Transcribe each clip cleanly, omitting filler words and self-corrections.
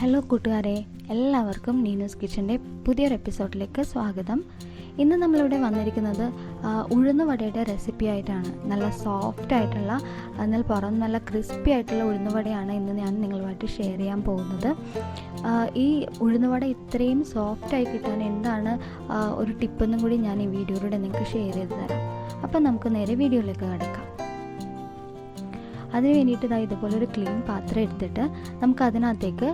Hello കൂട്ടുകാരെ, എല്ലാവർക്കും നീനൂസ് കിച്ചൻ്റെ പുതിയൊരു എപ്പിസോഡിലേക്ക് സ്വാഗതം. ഇന്ന് നമ്മളിവിടെ വന്നിരിക്കുന്നത് ഉഴുന്നുവടയുടെ റെസിപ്പി ആയിട്ടാണ്. നല്ല സോഫ്റ്റ് ആയിട്ടുള്ള, എന്നാൽ പുറം നല്ല ക്രിസ്പി ആയിട്ടുള്ള ഉഴുന്നുവടയാണ് ഇന്ന് ഞാൻ നിങ്ങളുമായിട്ട് ഷെയർ ചെയ്യാൻ പോകുന്നത്. ഈ ഉഴുന്നുവട ഇത്രയും സോഫ്റ്റായി കിട്ടാൻ എന്താണ് ഒരു ടിപ്പെന്നും കൂടി ഞാൻ ഈ വീഡിയോയിലൂടെ നിങ്ങൾക്ക് ഷെയർ ചെയ്ത് തരാം. അപ്പം നമുക്ക് നേരെ വീഡിയോയിലേക്ക് കിടക്കാം. അതിന് വേണ്ടിയിട്ട് ഇതുപോലെ ഒരു ക്ലീൻ പാത്രം എടുത്തിട്ട് നമുക്ക് അതിനകത്തേക്ക്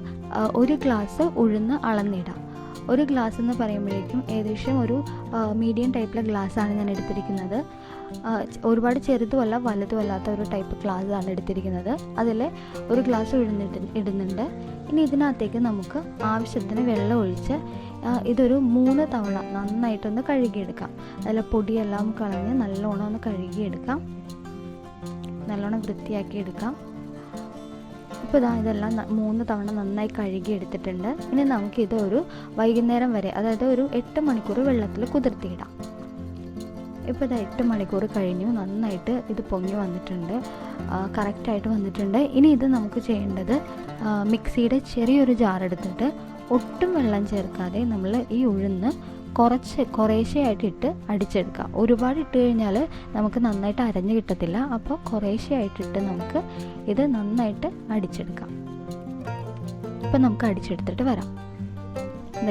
ഒരു ഗ്ലാസ് ഉഴുന്ന് അളന്നിടാം. ഒരു ഗ്ലാസ് എന്ന് പറയുമ്പോഴേക്കും ഏകദേശം ഒരു മീഡിയം ടൈപ്പിലെ ഗ്ലാസ്സാണ് ഞാൻ എടുത്തിരിക്കുന്നത്. ഒരുപാട് ചെറുതുമല്ല വലുതുമല്ലാത്ത ഒരു ടൈപ്പ് ഗ്ലാസ്സാണ് എടുത്തിരിക്കുന്നത്. അതിൽ ഒരു ഗ്ലാസ് ഇടുന്നുണ്ട്. ഇനി ഇതിനകത്തേക്ക് നമുക്ക് ആവശ്യത്തിന് വെള്ളം ഒഴിച്ച് ഇതൊരു 3 തവണ നന്നായിട്ടൊന്ന് കഴുകിയെടുക്കാം. അതിലെ പൊടിയെല്ലാം കളഞ്ഞ് നല്ലോണം ഒന്ന് കഴുകിയെടുക്കാം, നല്ലോണം വൃത്തിയാക്കി എടുക്കാം. ഇപ്പോൾ ഇതെല്ലാം 3 തവണ നന്നായി കഴുകി എടുത്തിട്ടുണ്ട്. ഇനി നമുക്കിത് ഒരു വൈകുന്നേരം വരെ, അതായത് ഒരു 8 മണിക്കൂർ വെള്ളത്തിൽ കുതിർത്തിയിടാം. ഇപ്പോൾ 8 മണിക്കൂർ കഴിഞ്ഞു. നന്നായിട്ട് ഇത് പൊങ്ങി വന്നിട്ടുണ്ട്, കറക്റ്റായിട്ട് വന്നിട്ടുണ്ട്. ഇനി ഇത് നമുക്ക് ചെയ്യേണ്ടത് മിക്സിയുടെ ചെറിയൊരു ജാർ എടുത്തിട്ട് ഒട്ടും വെള്ളം ചേർക്കാതെ നമ്മൾ ഈ ഉഴുന്ന് കുറേശ്ശെയായിട്ട് ഇട്ട് അടിച്ചെടുക്കാം. ഒരുപാട് ഇട്ട് കഴിഞ്ഞാൽ നമുക്ക് നന്നായിട്ട് അരഞ്ഞ് കിട്ടത്തില്ല. അപ്പോൾ കുറേശ്ശെയായിട്ടിട്ട് നമുക്ക് ഇത് നന്നായിട്ട് അടിച്ചെടുക്കാം. ഇപ്പം നമുക്ക് അടിച്ചെടുത്തിട്ട് വരാം.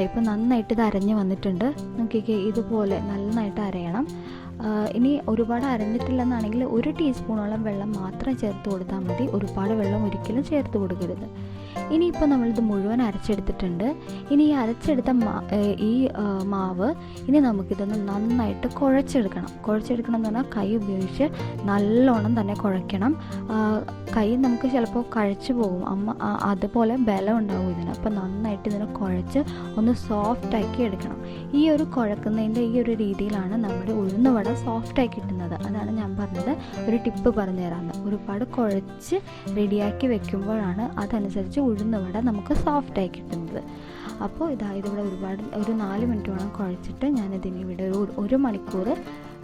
ഇപ്പോൾ നന്നായിട്ട് ഇത് അരഞ്ഞ് വന്നിട്ടുണ്ട്. നോക്കിക്കേ, ഇതുപോലെ നന്നായിട്ട് അരയണം. ഇനി ഒരുപാട് അരഞ്ഞിട്ടില്ലെന്നാണെങ്കിൽ 1 ടീസ്പൂണോളം വെള്ളം മാത്രം ചേർത്ത് കൊടുത്താൽ മതി. ഒരുപാട് വെള്ളം ഒരിക്കലും ചേർത്ത് കൊടുക്കരുത്. ഇനിയിപ്പോൾ നമ്മളിത് മുഴുവൻ അരച്ചെടുത്തിട്ടുണ്ട്. ഇനി ഈ അരച്ചെടുത്ത ഈ മാവ് ഇനി നമുക്കിതൊന്ന് നന്നായിട്ട് കുഴച്ചെടുക്കണം എന്ന് പറഞ്ഞാൽ കൈ ഉപയോഗിച്ച് നല്ലോണം തന്നെ കുഴയ്ക്കണം. കൈ നമുക്ക് ചിലപ്പോൾ കഴിച്ചു പോകും, അതുപോലെ ബലം ഉണ്ടാവും ഇതിന്. അപ്പോൾ നന്നായിട്ട് ഇതിനെ കുഴച്ച് ഒന്ന് സോഫ്റ്റാക്കി എടുക്കണം. ഈ ഒരു കുഴക്കുന്നതിൻ്റെ ഈ ഒരു രീതിയിലാണ് നമ്മുടെ ഉഴുന്നുവട സോഫ്റ്റായി കിട്ടുന്നത്. അതാണ് ഞാൻ പറഞ്ഞത്, ഒരു ടിപ്പ് പറഞ്ഞു തരാമെന്ന്. ഒരുപാട് കുഴച്ച് റെഡിയാക്കി വെക്കുമ്പോഴാണ് അതനുസരിച്ച് ഉഴുന്നുവട നമുക്ക് സോഫ്റ്റായി കിട്ടുന്നത്. അപ്പോൾ ഇതിവിടെ ഒരു 4 മിനിറ്റോളം കുഴച്ചിട്ട് ഞാനിതിന് ഇവിടെ ഒരു മണിക്കൂർ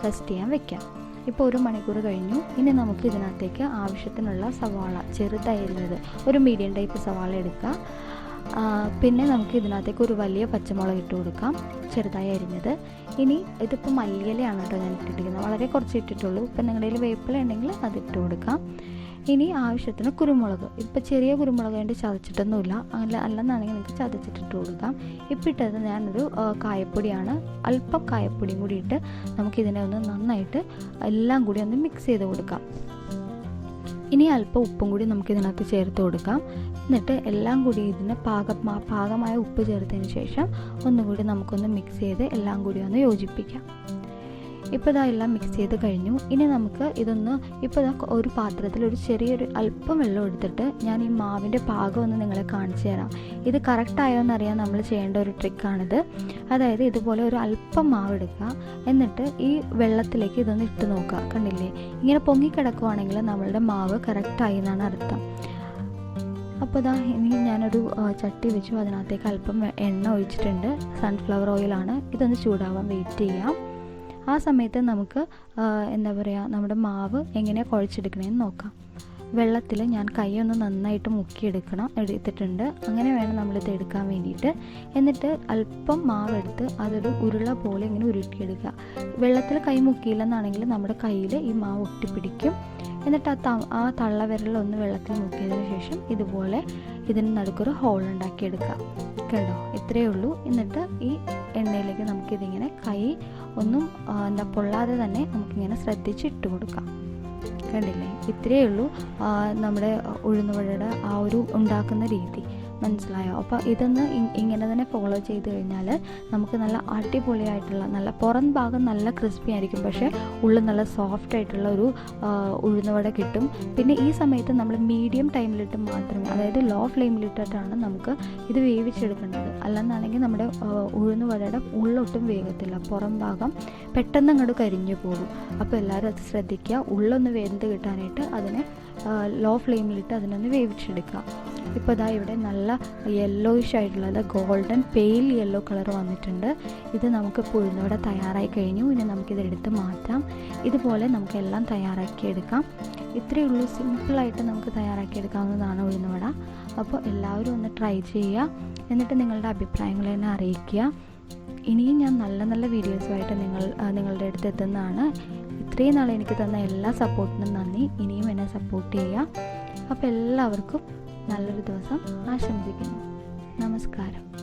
റെസ്റ്റ് ചെയ്യാൻ വെക്കാം. ഇപ്പോൾ 1 മണിക്കൂർ കഴിഞ്ഞു. ഇനി നമുക്ക് ഇതിനകത്തേക്ക് ആവശ്യത്തിനുള്ള സവാള ചെറുതായിരുന്നത് ഒരു മീഡിയം ടൈപ്പ് സവാള എടുക്കാം. പിന്നെ നമുക്ക് ഇതിനകത്തേക്ക് ഒരു വലിയ പച്ചമുളക് ഇട്ട് കൊടുക്കാം, ചെറുതായി അരിഞ്ഞത്. ഇനി ഇതിപ്പോൾ മല്ലിയിലയാണ് കേട്ടോ ഞാൻ ഇട്ടിരിക്കുന്നത്, വളരെ കുറച്ച് ഇട്ടിട്ടുള്ളൂ. ഇപ്പം നിങ്ങളുടെ കയ്യിൽ വേപ്പില ഉണ്ടെങ്കിൽ അതിട്ട് കൊടുക്കാം. ഇനി ആവശ്യത്തിന് കുരുമുളക്, ഇപ്പോൾ ചെറിയ കുരുമുളക് വേണ്ടി ചതച്ചിട്ടൊന്നുമില്ല, അല്ലെന്നാണെങ്കിൽ നിങ്ങൾക്ക് ചതച്ചിട്ടിട്ട് കൊടുക്കാം. ഇപ്പം ഇട്ടത് ഞാനൊരു കായപ്പൊടിയാണ്, അല്പം കായപ്പൊടിയും കൂടി ഇട്ട് നമുക്കിതിനെ ഒന്ന് നന്നായിട്ട് എല്ലാം കൂടി ഒന്ന് മിക്സ് ചെയ്ത് കൊടുക്കാം. ഇനി അല്പം ഉപ്പും കൂടി നമുക്കിതിനകത്ത് ചേർത്ത് കൊടുക്കാം. എന്നിട്ട് എല്ലാം കൂടി ഇതിന് പാകമായ ഉപ്പ് ചേർത്തതിന് ശേഷം ഒന്നുകൂടി നമുക്കൊന്ന് മിക്സ് ചെയ്ത് എല്ലാം കൂടി ഒന്ന് യോജിപ്പിക്കാം. ഇപ്പോൾ എല്ലാം മിക്സ് ചെയ്ത് കഴിഞ്ഞു. ഇനി നമുക്ക് ഇപ്പോൾ ഒരു പാത്രത്തിൽ ഒരു ചെറിയൊരു അല്പം വെള്ളം എടുത്തിട്ട് ഞാൻ ഈ മാവിൻ്റെ പാകം ഒന്ന് നിങ്ങളെ കാണിച്ചു തരാം. ഇത് കറക്റ്റായോ എന്നറിയാൻ നമ്മൾ ചെയ്യേണ്ട ഒരു ട്രിക്കാണിത്. അതായത് ഇതുപോലെ ഒരു അല്പം മാവ് എടുക്കുക, എന്നിട്ട് ഈ വെള്ളത്തിലേക്ക് ഇതൊന്ന് ഇട്ട് നോക്കുക. കണ്ടില്ലേ, ഇങ്ങനെ പൊങ്ങിക്കിടക്കുവാണെങ്കിൽ നമ്മളുടെ മാവ് കറക്റ്റായി എന്നാണ് അർത്ഥം. അപ്പോൾ ഇനി ഞാനൊരു ചട്ടി വെച്ചു, അതിനകത്തേക്ക് അല്പം എണ്ണ ഒഴിച്ചിട്ടുണ്ട്. സൺഫ്ലവർ ഓയിലാണ്. ഇതൊന്ന് ചൂടാവാൻ വെയിറ്റ് ചെയ്യാം. ആ സമയത്ത് നമുക്ക് നമ്മുടെ മാവ് എങ്ങനെയാണ് കുഴച്ചെടുക്കണമെന്ന് നോക്കാം. വെള്ളത്തിൽ ഞാൻ കൈയൊന്ന് നന്നായിട്ട് എടുത്തിട്ടുണ്ട്. അങ്ങനെ വേണം നമ്മളിത് എടുക്കാൻ വേണ്ടിയിട്ട്. എന്നിട്ട് അല്പം മാവെടുത്ത് അതൊരു ഉരുള പോലെ ഇങ്ങനെ ഉരുട്ടിയെടുക്കുക. വെള്ളത്തിൽ കൈ മുക്കിയില്ലെന്നാണെങ്കിൽ നമ്മുടെ കയ്യിൽ ഈ മാവ് ഒട്ടിപ്പിടിക്കും. എന്നിട്ട് ആ തള്ളവിരലൊന്ന് വെള്ളത്തിൽ മുക്കിയതിന് ശേഷം ഇതുപോലെ ഇതിന് നടുക്കൊരു ഹോൾ ഉണ്ടാക്കിയെടുക്കുക. കണ്ടോ, ഇത്രയേ ഉള്ളൂ. എന്നിട്ട് ഈ എണ്ണയിലേക്ക് നമുക്കിതിങ്ങനെ കൈ ഒന്നും പൊള്ളാതെ തന്നെ നമുക്കിങ്ങനെ ശ്രദ്ധിച്ച് ഇട്ട് കൊടുക്കാം. കണ്ടില്ലേ, ഇത്രയേ ഉള്ളൂ നമ്മുടെ ഉഴുന്നുവടയുടെ ആ ഒരു ഉണ്ടാക്കുന്ന രീതി. മനസ്സിലായോ? അപ്പോൾ ഇതൊന്ന് ഇങ്ങനെ തന്നെ ഫോളോ ചെയ്ത് കഴിഞ്ഞാൽ നമുക്ക് നല്ല അടിപൊളിയായിട്ടുള്ള, നല്ല പുറം ഭാഗം നല്ല ക്രിസ്പി ആയിരിക്കും, പക്ഷേ ഉള്ളിൽ നല്ല സോഫ്റ്റ് ആയിട്ടുള്ള ഒരു ഉഴുന്നുവട കിട്ടും. പിന്നെ ഈ സമയത്ത് നമ്മൾ മീഡിയം ടൈമിലിട്ട് മാത്രമേ, അതായത് ലോ ഫ്ലെയിമിലിട്ടിട്ടാണ് നമുക്ക് ഇത് വേവിച്ചെടുക്കേണ്ടത്. അല്ലെന്നാണെങ്കിൽ നമ്മുടെ ഉഴുന്നുവടയുടെ ഉള്ളൊട്ടും വേഗത്തില്ല, പുറം ഭാഗം പെട്ടെന്ന് അങ്ങോട്ട് കരിഞ്ഞു പോകും. അപ്പോൾ എല്ലാവരും അത് ശ്രദ്ധിക്കുക. ഉള്ളൊന്ന് വെന്ത് കിട്ടാനായിട്ട് അതിനെ ലോ ഫ്ലെയിമിലിട്ട് അതിനൊന്ന് വേവിച്ചെടുക്കുക. ഇപ്പോൾ ഇതാ ഇവിടെ നല്ല യെല്ലോയിഷ് ആയിട്ടുള്ളത് ഗോൾഡൻ പെയിൽ യെല്ലോ കളർ വന്നിട്ടുണ്ട്. ഇത് നമുക്കിപ്പോൾ ഉഴുന്നുവട തയ്യാറായി കഴിഞ്ഞു. ഇനി നമുക്കിത് എടുത്ത് മാറ്റാം. ഇതുപോലെ നമുക്കെല്ലാം തയ്യാറാക്കിയെടുക്കാം. ഇത്രയേ ഉള്ളൂ, സിമ്പിളായിട്ട് നമുക്ക് തയ്യാറാക്കിയെടുക്കാവുന്നതാണ് ഉഴുന്നുവട. അപ്പോൾ എല്ലാവരും ഒന്ന് ട്രൈ ചെയ്യുക, എന്നിട്ട് നിങ്ങളുടെ അഭിപ്രായങ്ങൾ എന്നെ അറിയിക്കുക. ഇനിയും ഞാൻ നല്ല നല്ല വീഡിയോസുമായിട്ട് നിങ്ങളുടെ അടുത്ത് എത്തുന്നതാണ്. ഇത്രയും നാൾ എനിക്ക് തന്ന എല്ലാ സപ്പോർട്ടിനും നന്ദി. ഇനിയും എന്നെ സപ്പോർട്ട് ചെയ്യുക. അപ്പോൾ എല്ലാവർക്കും നല്ലൊരു ദിവസം ആശംസിക്കുന്നു. നമസ്കാരം.